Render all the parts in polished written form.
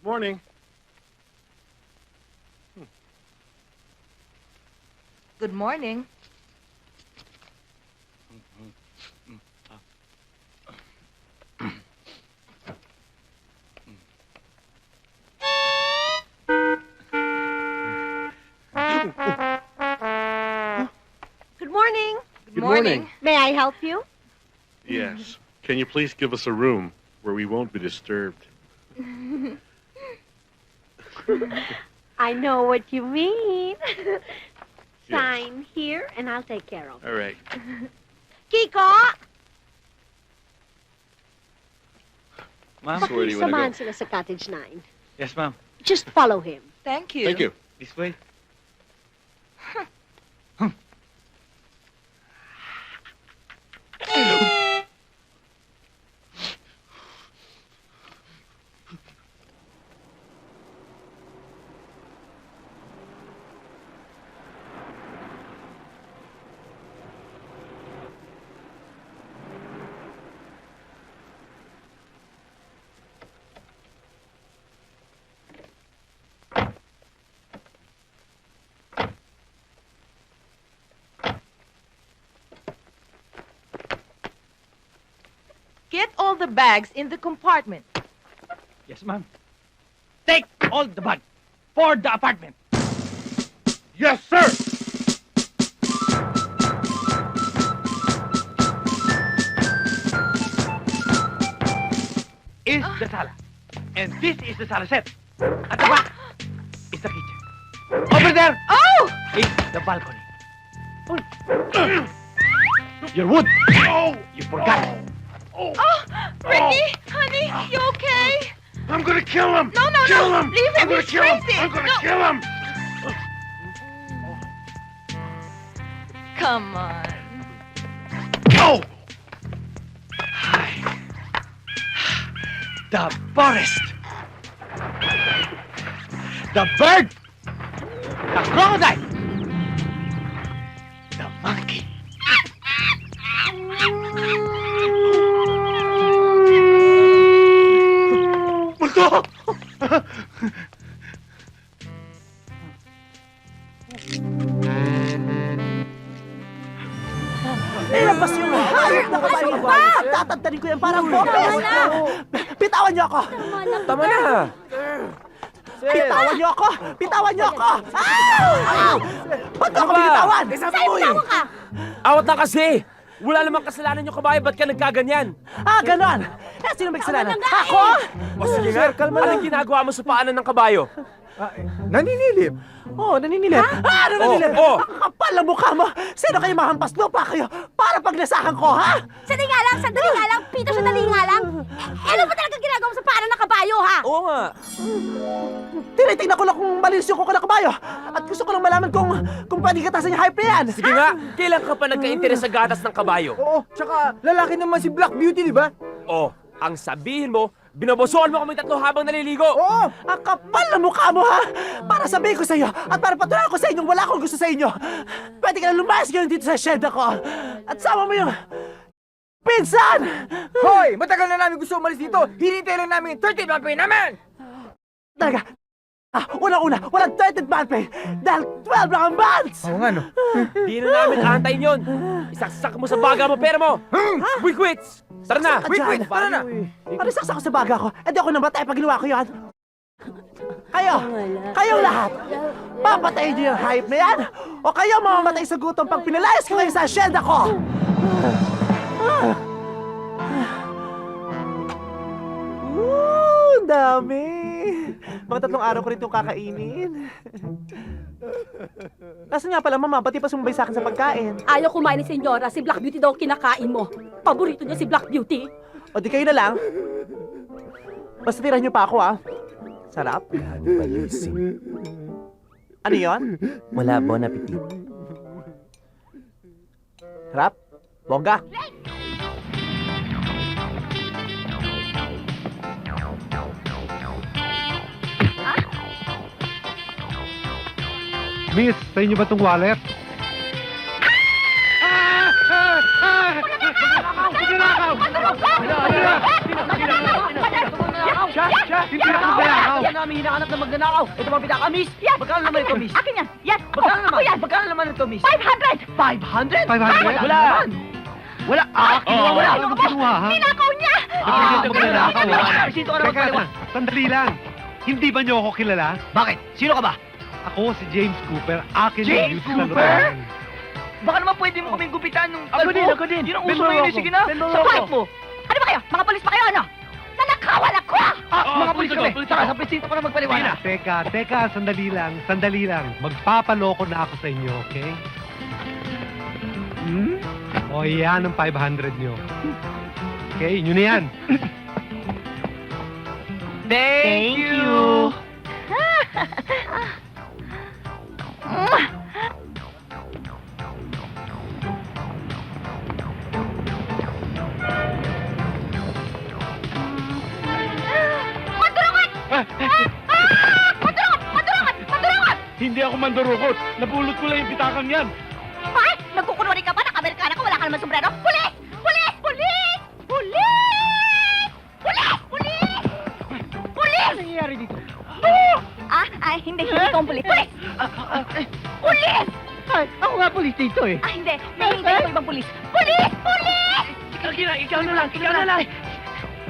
Morning. Good morning. Good morning. Good morning. May I help you? Yes. Can you please give us a room where we won't be disturbed? I know what you mean. Sign here, and I'll take care of it. All right. Kiko! Ma'am? So where do you want Samahan to sila sa Cottage 9. Yes, ma'am. Just follow him. Thank go? you. Thank you. This way. Get all the bags in the compartment. Yes, ma'am. Take all the bag for the apartment. Yes, sir! Is the sala. And this is the sala set. At the back is the kitchen. Over there Oh! is the balcony. Your wood. You forgot. Oh! Ricky! Honey, you okay? I'm gonna kill him! No, no, Kill no! him! Leave him! I'm gonna He's kill him! crazy! I'm gonna No. kill him! Come on. Oh! The forest. The bird. The crocodile. The monkey. Nilabas yung hayop na kabayo ko. Tatantanin ko yan parang bopes. Bitawan niyo ako. Tama na! Bitawan niyo ako. Bitawan niyo ako. Ba't ako binitawan? Tawa ka! Awat na kasi! Wala namang kasalanan yung kabayo, ba't ka nagkaganyan? Ganon. Sino may kasalanan? Ako? O sige nga, anong ginagawa mo sa paanan ng kabayo? Naninilip. Naninilip. Ano naninilip? Oo. Ang kapal ang mukha mo. Sino kayo mahampas lupa kayo para paglasahan ko, ha? Sandali nga lang. Pito, sandali nga lang. Ano ba talaga ginagawa mo sa paanan ng kabayo, ha? Oo nga. Tinitingnan ko lang kung malinis yung kuko ng kabayo. At gusto ko lang malaman kung pwede katasan yung hype na yan. Sige nga, kailan ka pa nagka-interes sa gatas ng kabayo? Oo, tsaka lalaki naman si Black Beauty, di ba? O, ang sabihin mo, binabosohan mo kami tatlo habang naliligo. Oo! Ang kapal na mukha mo, ha? Para sabihin ko sa iyo at para patunayan ko sa inyong wala akong gusto sa inyo. Pwede ka na lumayas ngayon dito sa shed ako. At sama mo yung pinsan! Hoy! Matagal na namin gusto umalis dito! Hinintay lang namin 30 month pay naman! Talaga, unang-una, walang 30th month pay dahil 12 lang ang months! Oo nga, no? Di na namin aantayin yun. Isaksak mo sa baga mo pera mo. We quits! Tara na! Wait, Tara na! Ano saksak ko sa baga ko? Eh di ako namatay pag ginawa ko yan. Kayong lahat, papatayin niyo yung hype na yan? O kayo mamamatay sa gutom pag pinalayas ko kayo sa asyenda ko? Dami. Mga 3 araw ko rin itong kakainin. Nasaan nga pala, mama? Pati pa sumabay sa akin sa pagkain. Ayaw kumain ni Senyora. Si Black Beauty daw ang kinakain mo. Paborito niya si Black Beauty. O di kayo na lang. Basta tirahan niyo pa ako, ah. Sarap. Ano yon? Wala, bon appetit. Sarap. Bongga. Miss, sa inyo ba itong wallet? Siya! Hindi ako magnanakaw! namin hinahanap na magnanakaw. Ito mga pitaka, miss. Yan! Magkano naman ito, miss? Akin yan! Yan! Magkano naman? Ako yan! Magkano naman ito, miss? 500! 500? 500? Wala. Wala. Kinuha mo na. Ano mo kinuha, ha? Ninakaw niya! Magnanakaw. Sino ka na Teka, magpaliwan? sandali lang. Hindi ba niyo ako kilala? Bakit? Sino ka ba? Ako si James Cooper. Akin James yung Cooper? Baka naman pwede mo kaming gupitan nung Ako din, kalbo. ako din. Yun ang Ben uso ngayon. Morocco. Sige na. Ben Sa Morocco. pipe mo. Ano ba kayo? Mga polis pa kayo, ano? Nanakawan ako! Mga pulis kami. pulis Tara, ako. sa presinto ka na magpaliwanag. Teka, sandali lang. Magpapaloko na ako sa inyo, okay? O yan ang 500 nyo. Okay, yun na yan. Thank you. Madurungan! Madurungan! Hindi ako mandurukot. Napulot ko lang yung pitakang yan. Ay! Nagkukunwari ka ba? Naka-Amerikana ka? Wala ka naman sombrero? Pulis! Pulis! Pulis! Pulis! Pulis! Pulis! Pulis! Ano nangyayari dito? Hindi ikaw ang pulis. Pulis! Pulis! Ay, ako nga pulis dito eh. Hindi. Nahihintay ko ibang pulis. Pulis! Pulis! Ikaw na lang.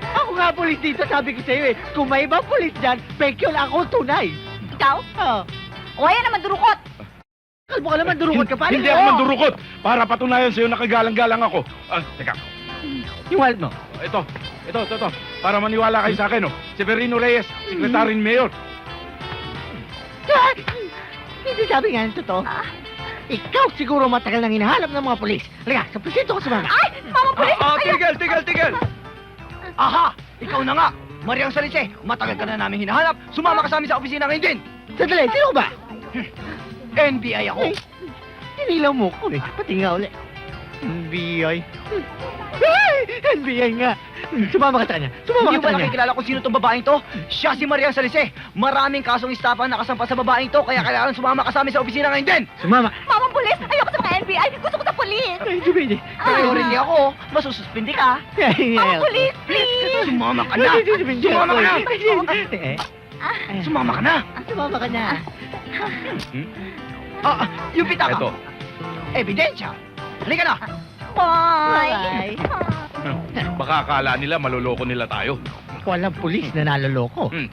Ako nga pulis dito, sabi ko sa'yo eh. Kung may ibang pulis dyan, pekyon ako tunay. Ikaw? Oh. O ayan naman, durukot. Kalbo ka naman, durukot ka pa. Hindi ako mandurukot. Para patunayan sa'yo nakagalang-galang ako. Teka. Yung wallet mo. Ito. Para maniwala kayo sa akin, oh. Severino Reyes, Secretary ni Mayor. Hindi sabi nga ng totoo. Ikaw siguro matagal nang hinahanap ng mga pulis. Halika, sa presinto ko sumama. Ay! Mama pulis! Tigil! Aha! Ikaw na nga! Mariang Salise, matagal ka na namin hinahanap. Sumama ka sa amin sa opisina ngayon din. Sandali, sino ba? NBI ako. Hinilaw mo ko eh. Pati nga uli. NBI? NBI nga. Sumama ka sa kanya. Hindi ba nakikilala kung sino tong babaeng to? Siya si Mariang Salise. Maraming kasong istapa na nakasampa sa babaeng to, kaya kailangan sumama ka sa amin sa opisina ngayon din. Sumama. Mama pulis! Ayoko sa mga NBI! Gusto ko sa pulis! Ay, Jubidi. Kaya rin niya ako. Masususpindi ka. Mama pulis, please! Sumama ka na! Sumama ka na! Sumama ka na! Sumama ka na! Yung pitaka! Ito. Ebidensya! Halika na! Bye! Baka akala nila maloloko nila tayo. Ikaw lang pulis na naloloko. Hmm.